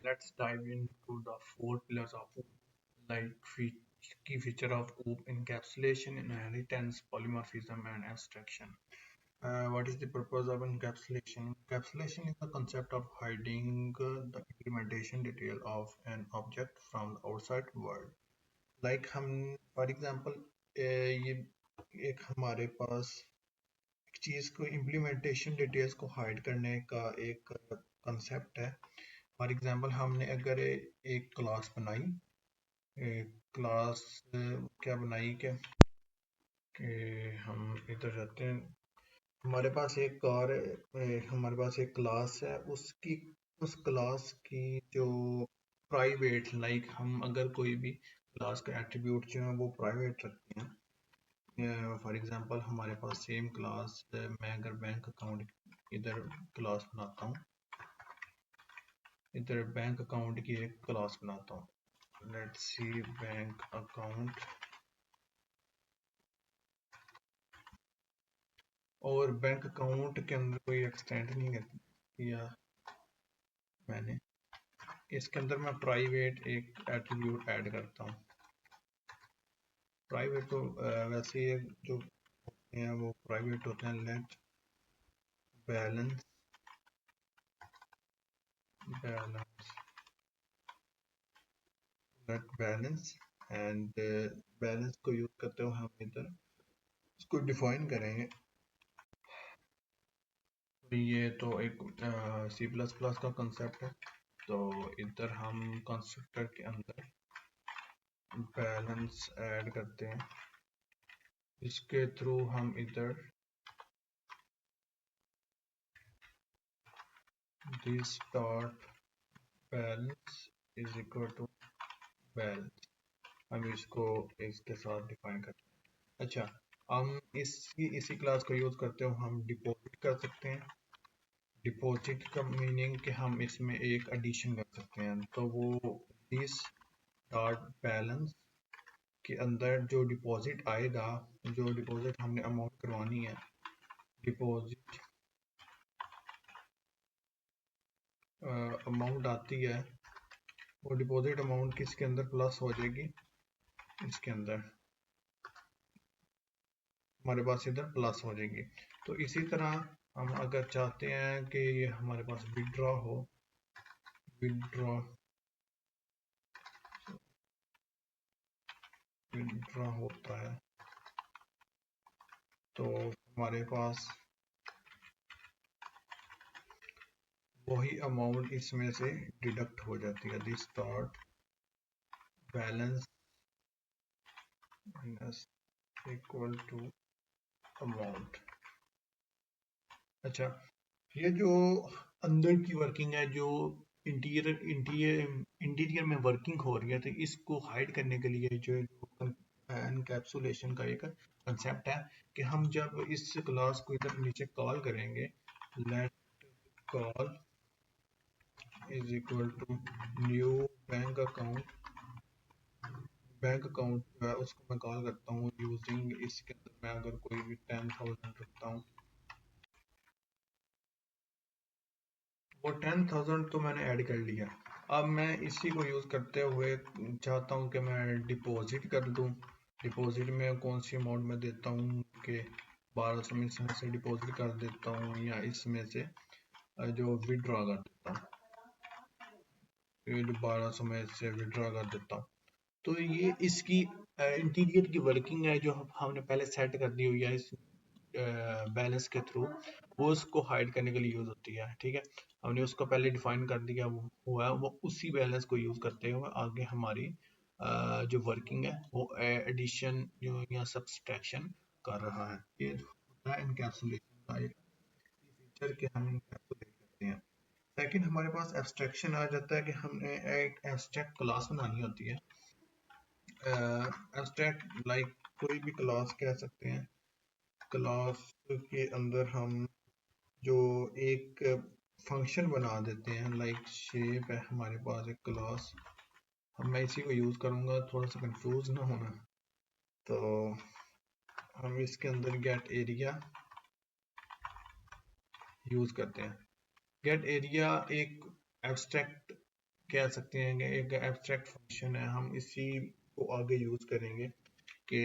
let's dive into the four pillars of OOP, like key feature of OOP: encapsulation, inheritance, polymorphism, and abstraction. What is the purpose of encapsulation? Encapsulation is the concept of hiding the implementation detail of an object from the outside world. Like हम, for example, ये एक हमारे पास एक चीज़ को implementation details को hide करने का एक कंसेप्ट है। फॉर एग्जांपल, हमने अगर एक क्लास बनाई, क्लास क्या बनाई कि हम इधर जाते हैं, हमारे पास एक कार है, हमारे पास एक क्लास है, उसकी उस क्लास की जो प्राइवेट, लाइक हम अगर कोई भी क्लास का एट्रीब्यूट जो है वो प्राइवेट रखते हैं। फॉर एग्जांपल, हमारे पास सेम क्लास, मैं अगर बैंक अकाउंट इधर क्लास बनाता हूँ, इधर बैंक अकाउंट की एक क्लास बनाता हूँ, लेट्स सी बैंक अकाउंट, और बैंक अकाउंट के अंदर कोई एक्सटेंड नहीं किया मैंने, इसके अंदर मैं प्राइवेट एक एट्रीब्यूट ऐड करता हूँ। प्राइवेट तो वैसे ही जो होते हैं वो प्राइवेट होते हैं। Let balance, balance, let balance, and balance को यूज करते हुए हम इधर इसको डिफाइन करेंगे। ये तो एक सी प्लस प्लस का कंसेप्ट है, तो इधर हम कंस्ट्रक्टर के अंदर बैलेंस ऐड करते हैं, इसके थ्रू हम इधर this dot balance is equal to balance, हम इसको इसके साथ डिफाइन करते हैं। अच्छा, हम इसी क्लास को यूज करते हुए हम डिपॉजिट कर सकते हैं। डिपॉजिट का मीनिंग कि हम इसमें एक एडिशन कर सकते हैं, तो वो दिस डॉट बैलेंस के अंदर जो डिपॉजिट आएगा, जो डिपॉजिट हमने अमाउंट करवानी है, डिपॉजिट अमाउंट आती है, वो डिपॉजिट अमाउंट किसके अंदर प्लस हो जाएगी, इसके अंदर हमारे पास इधर प्लस हो जाएगी। तो इसी तरह हम अगर चाहते हैं कि ये हमारे पास विड्रॉ हो, विड्रॉ विड्रॉ होता है, तो हमारे पास वही अमाउंट इसमें से डिडक्ट हो जाती है। This dot balance equal to amount. अच्छा, ये जो अंदर की वर्किंग है, जो इंटीरियर में वर्किंग हो रही है, तो इसको हाइड करने के लिए जो एनकैप्सुलेशन का एक कंसेप्ट है कि हम जब इस क्लास को इधर नीचे कॉल करेंगे, let call is equal to new bank account, bank account जो है उसको मैं कॉल करता हूँ यूजिंग, इसके अंदर मैं अगर कोई भी 10,000 रखता हूँ, वो 10,000 तो मैंने ऐड कर लिया। अब मैं इसी को यूज़ करते हुए चाहता हूँ कि मैं डिपॉजिट कर दूँ। डिपॉजिट में कौन सी अमाउंट में देता हूँ कि 1200 में इसमें से डिपॉजिट कर देता हूँ, या इसमें से जो विड्रॉ कर देता हूँ, 1200 में से विड्रॉ कर देता हूँ। तो ये इसकी इंटीरियर की वर्किंग है जो हमने पहले सेट कर दी हुई है इस बैलेंस के थ्रू, वो उसको हाइड करने के लिए यूज होती है। ठीक है, हमने उसको पहले डिफाइन कर दिया हुआ है, वो उसी बैलेंस को यूज करते हुए आगे हमारी जो वर्किंग है वो एडिशन जो या सब्सट्रैक्शन कर रहा है। ये होता है इनकैप्सुलेशन का एक फीचर कि हम इनकैप्सुलेट करते हैं। सेकंड, हमारे पास एब्स्ट्रैक्शन आ जाता है कि हमने एक एब्स्ट्रैक्ट क्लास बनानी होती है। एब्स्ट्रैक्ट लाइक कोई भी क्लास कह सकते हैं, क्लास के अंदर हम जो एक फंक्शन बना देते हैं, लाइक शेप है हमारे पास एक क्लास, मैं इसी को यूज़ करूँगा, थोड़ा सा कंफ्यूज ना होना। तो हम इसके अंदर गेट एरिया यूज़ करते हैं। गेट एरिया एक एब्स्ट्रैक्ट कह सकते हैं कि एक एब्स्ट्रैक्ट फंक्शन है, हम इसी को आगे यूज करेंगे कि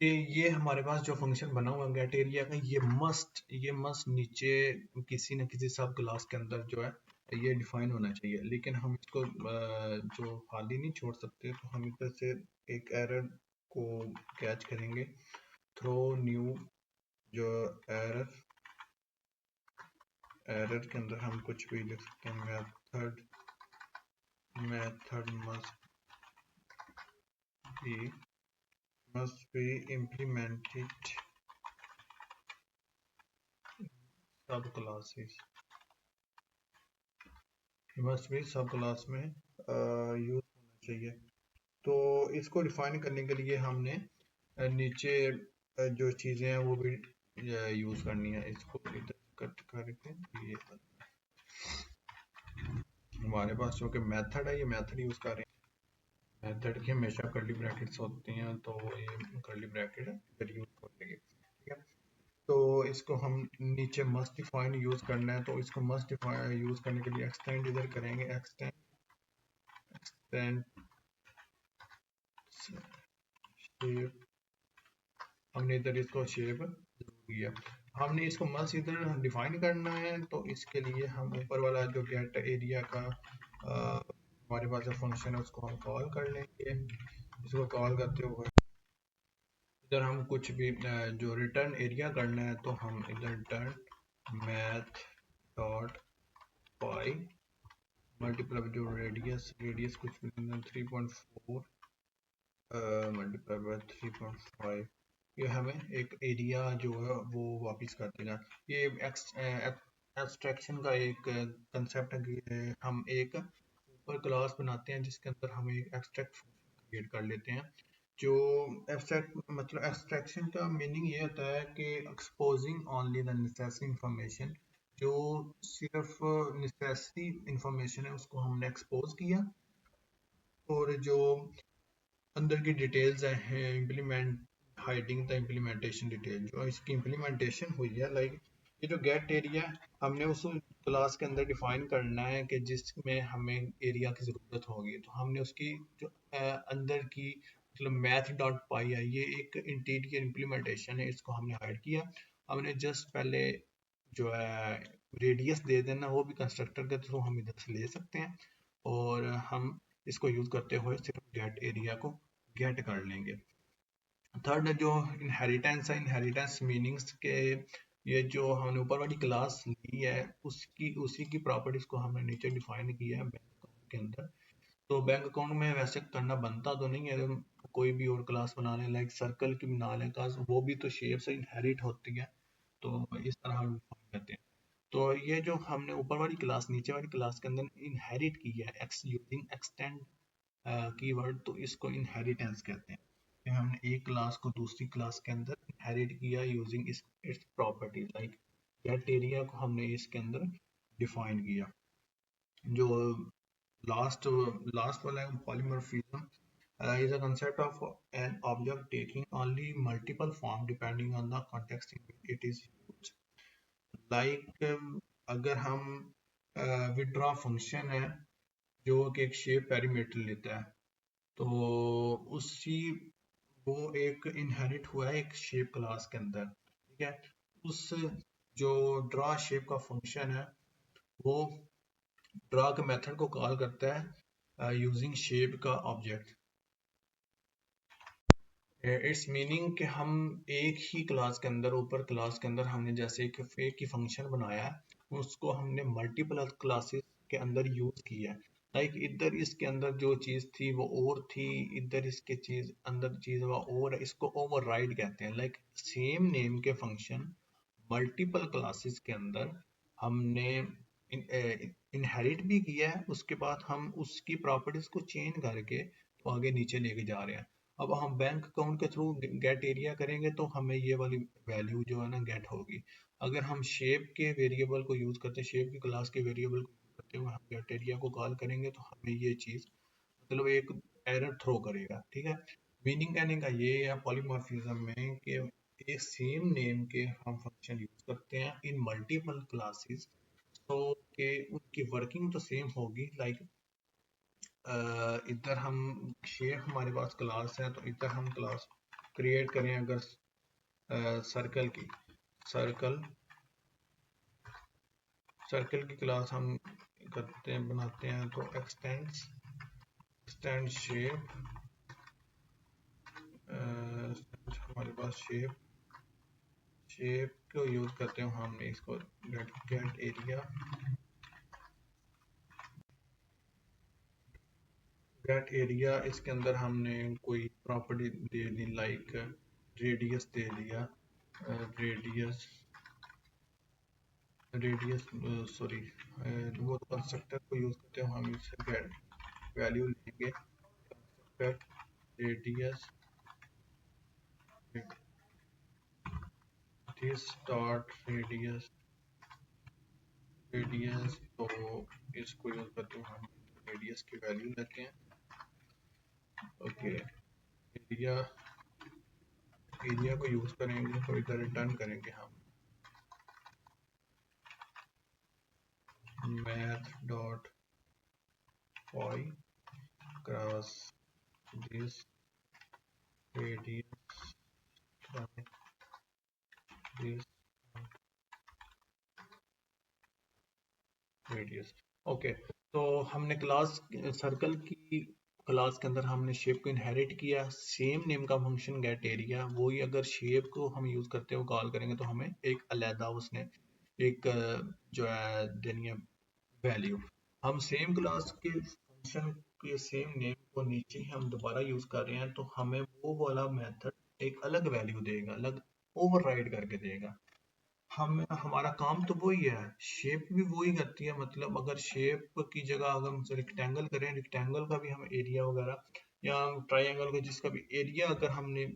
ये हमारे पास जो फंक्शन बना हुआ गेट एरिया का, ये मस्ट नीचे किसी न किसी सब क्लास के अंदर जो है ये डिफाइन होना चाहिए। लेकिन हम इसको जो खाली नहीं छोड़ सकते, तो हम इधर से एक एरर को कैच करेंगे, थ्रो न्यू जो एरर के अंदर हम कुछ भी लिख सकते हैं, मेथड must be implemented सब क्लासेस, मस्ट भी सब क्लास में यूज होना चाहिए। तो इसको डिफाइन करने के लिए हमने नीचे जो चीजें हैं वो भी यूज करनी है। इसको इधर कट करके ये हमारे पास जो कि मेथड है, ये मेथड यूज कर रहे हैं। मेथड के हमेशा कर्ली ब्रैकेट्स होते हैं, तो ये कर्ली ब्रैकेट इधर यूज कर लेंगे, ठीक है। तो इसको हम नीचे मस्ट डिफाइन यूज करना है, तो इसको मस्ट डिफाइन यूज करने के लिए एक्सटेंड इधर करेंगे, एक्सटेंड शेप, हमने इधर इसको शेप किया। हमने इसको मस्ट इधर डिफाइन करना है, तो इसके लिए हम ऊपर वाला जो गेट एरिया का हमारे पास जो फंक्शन है उसको हम कॉल कर लेंगे। इसको कॉल करते हुए इधर हम कुछ भी जो रिटर्न एरिया करना है, तो हम इधर रिटर्न मैथ डॉट पाई मल्टीप्लाई जो रेडियस कुछ भी 3.4 मल्टीप्लाई बाय 3.5, ये हमें एक एरिया जो है वो वापस कर देगा। ये एब्स्ट्रैक्शन का एक कंसेप्ट है कि हम एक ऊपर क्लास बनाते हैं जिसके अंदर हम एक एब्स्ट्रैक्ट फंक्शन क्रिएट कर लेते हैं। जो एब्स्ट्रैक्ट मतलब एब्स्ट्रैक्शन का मीनिंग ये होता है कि exposing only the necessary information, जो सिर्फ नेसेसरी इंफॉर्मेशन है उसको हमने एक्सपोज किया, और जो अंदर की डिटेल्स है implement hiding the implementation detail, जो इसकी इम्प्लीमेंटेशन हुई है। लाइक ये जो गेट एरिया हमने उस क्लास के अंदर डिफाइन करना है कि जिसमें हमें एरिया की ज़रूरत होगी, तो हमने उसकी जो अंदर की मतलब मैथ डॉट पाई है, ये एक इंटीरियर इम्प्लीमेंटेशन है, इसको हमने हाइड किया। हमने जस्ट पहले जो है रेडियस दे देना, वो भी कंस्ट्रक्टर के थ्रू हम इधर से ले सकते हैं, और हम इसको यूज करते हुए सिर्फ गेट एरिया को गेट कर लेंगे। थर्ड जो इनहेरिटेंस है, इनहेरिटेंस मीनिंग्स के ये जो हमने ऊपर वाली क्लास ली है उसकी उसी की प्रॉपर्टीज को हमने नीचे डिफाइन किया है बैंक अकाउंट के अंदर। तो बैंक अकाउंट में वैसे करना बनता तो नहीं है, कोई भी और क्लास बना लें, लाइक सर्कल की बना लें क्लास, वो भी तो शेप से इनहेरिट होती है, तो इस तरह हम डिफाइन करते हैं। तो ये जो हमने ऊपर वाली क्लास नीचे वाली क्लास के अंदर इनहेरिट की है एक्स यूजिंग एक्सटेंड कीवर्ड, तो इसको इनहेरिटेंस कहते हैं कि हमने एक क्लास को दूसरी क्लास के अंदर इनहेरिट किया using its properties. Like get area को हमने इसके अंदर डिफाइन किया। जो लास्ट लास्ट वाला है polymorphism is a concept of an object taking only multiple form depending on the context in which it is used. Like अगर हम विड्रॉ फंक्शन है जो कि एक शेप पैरामीटर लेता है, तो उसी वो एक इनहेरिट हुआ है एक शेप क्लास के अंदर, ठीक है। उस जो ड्रा शेप का फंक्शन है वो ड्रा के मेथड को कॉल करता है यूजिंग शेप का ऑब्जेक्ट। इट्स मीनिंग कि हम एक ही क्लास के अंदर ऊपर क्लास के अंदर हमने जैसे एक ही फंक्शन बनाया है, उसको हमने मल्टीपल क्लासेस के अंदर यूज किया है। लाइक इधर इसके अंदर जो चीज थी वो और थी, इधर इसके चीज अंदर चीज वो और है, इसको ओवरराइड कहते हैं। लाइक सेम नेम के फंक्शन मल्टीपल क्लासेस के अंदर हमने इनहेरिट भी किया है, उसके बाद हम उसकी प्रॉपर्टीज को चेंज करके तो आगे नीचे लेके जा रहे हैं। अब हम बैंक अकाउंट के थ्रू गेट एरिया करेंगे तो हमें ये वाली वैल्यू जो है ना गेट होगी। अगर हम शेप के वेरिएबल को यूज करते हैं, शेप की क्लास के वेरिएबल को यूज करते हुए हम गेट एरिया को कॉल करेंगे, तो हमें ये चीज मतलब एक एरर थ्रो करेगा, ठीक है। मीनिंग कहने का ये है पॉलीमॉर्फिज्म में कि एक सेम नेम के हम फंक्शन यूज करते हैं इन मल्टीपल क्लासेस तो कि उनकी वर्किंग तो सेम होगी। लाइक इधर हम शेप, हमारे पास क्लास है तो इधर हम क्लास क्रिएट करें अगर सर्कल की, सर्कल सर्कल की क्लास हम करते हैं, बनाते हैं तो एक्सटेंड शेप, हमारे पास शेप को यूज करते हैं हमने इसको गेट एरिया, इसके अंदर हमने कोई प्रॉपर्टी दे दी, लाइक रेडियस दे दिया, रेडियस रेडियस सॉरी, वो कंस्ट्रक्टर को यूज करते हैं हम, इससे गेट वैल्यू लेंगे, रेडियस दिस डॉट रेडियस, तो इसको यूज करते हैं हम, रेडियस की वैल्यू लेते हैं। ओके, एरिया को यूज करेंगे तो इधर रिटर्न करेंगे हम math dot pi cross this radius this radius. Okay, तो हमने क्लास सर्कल की क्लास के अंदर हमने शेप को इनहेरिट किया, सेम नेम का फंक्शन गेट एरिया, वही अगर शेप को हम यूज करते हुए कॉल करेंगे तो हमें एक अलहदा उसने एक जो है देनी है वैल्यू। हम सेम क्लास के फंक्शन के सेम नेम को नीचे ही हम दोबारा यूज कर रहे हैं तो हमें वो वाला मेथड एक अलग वैल्यू देगा, अलग ओवरराइड करके देगा। हम हमारा काम तो वही है, शेप भी वही करती है। मतलब अगर शेप की जगह अगर हम रेक्टेंगल करें, रेक्टेंगल का भी हम एरिया वगैरह, या ट्राइंगल का जिसका भी एरिया अगर हमने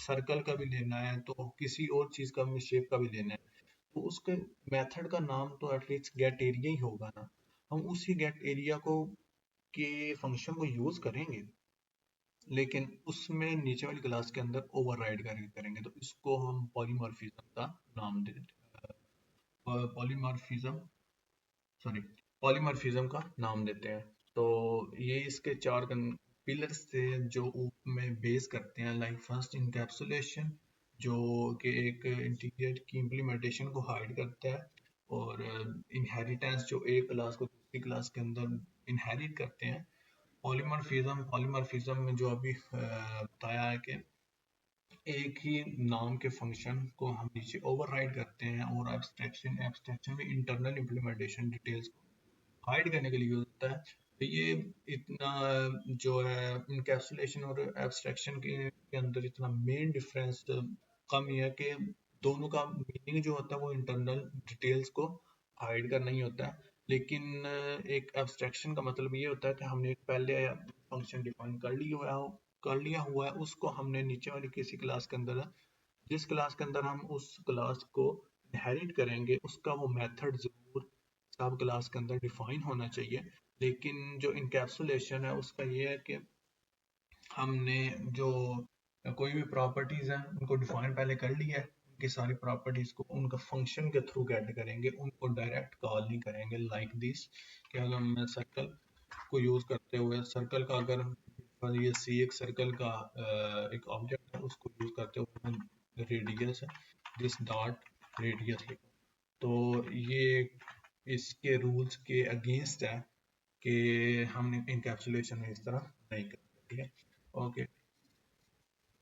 सर्कल का भी लेना है, तो किसी और चीज का भी शेप का भी लेना है, तो उसके मेथड का नाम तो एटलीस्ट गेट एरिया ही होगा ना। हम उसी गेट एरिया को के फंक्शन को यूज करेंगे, लेकिन उसमें नीचे वाली क्लास के अंदर ओवरराइड करके करेंगे, तो इसको हम पॉलीमॉर्फिज्म का नाम दे पॉलीमॉर्फिज्म सॉरी पॉलीमॉर्फिज्म का नाम देते हैं। तो ये इसके चार पिलर्स थे जो में बेस करते हैं। लाइक फर्स्ट इनकैप्सुलेशन, जो कि एक इंटीग्रेट की इम्प्लीमेंटेशन को हाइड करता है, और इनहेरिटेंस जो एक क्लास को दूसरी क्लास के अंदर इनहेरिट करते हैं। पॉलीमॉर्फिज्म में जो अभी बताया है कि एक ही नाम के फंक्शन को हम नीचे ओवरराइड करते हैं, और एब्स्ट्रैक्शन में इंटरनल इम्प्लीमेंटेशन डिटेल्स को हाइड करने के लिए यूज होता है। तो ये इतना जो है इनकैप्सुलेशन और एब्स्ट्रैक्शन के अंदर इतना मेन डिफरेंस कम ही है कि दोनों का मीनिंग जो होता है वो इंटरनल डिटेल्स को हाइड करना ही होता है। लेकिन एक एब्स्ट्रैक्शन का मतलब ये होता है कि हमने पहले फंक्शन डिफाइन कर लिया हुआ है, उसको हमने नीचे वाली किसी क्लास के अंदर, जिस क्लास के अंदर हम उस क्लास को इनहेरिट करेंगे, उसका वो मेथड जरूर सब क्लास के अंदर डिफाइन होना चाहिए। लेकिन जो इनकैप्सुलेशन है उसका ये है कि हमने जो कोई भी प्रॉपर्टीज हैं उनको डिफाइन पहले कर लिया है, उनकी सारी प्रॉपर्टीज को उनका फंक्शन के थ्रू गेट करेंगे, उनको डायरेक्ट कॉल नहीं करेंगे। लाइक दिस, कि अगर मैं सर्कल को यूज करते हुए, सर्कल का अगर ये सी एक सर्कल का एक ऑब्जेक्ट है, उसको यूज करते हुए मैं रेडियस दिस डॉट रेडियस लिखूं, तो ये इसके रूल्स के अगेंस्ट है कि हमने इनकैप्सुलेशन में इस तरह नहीं करते। ठीक है, ओके।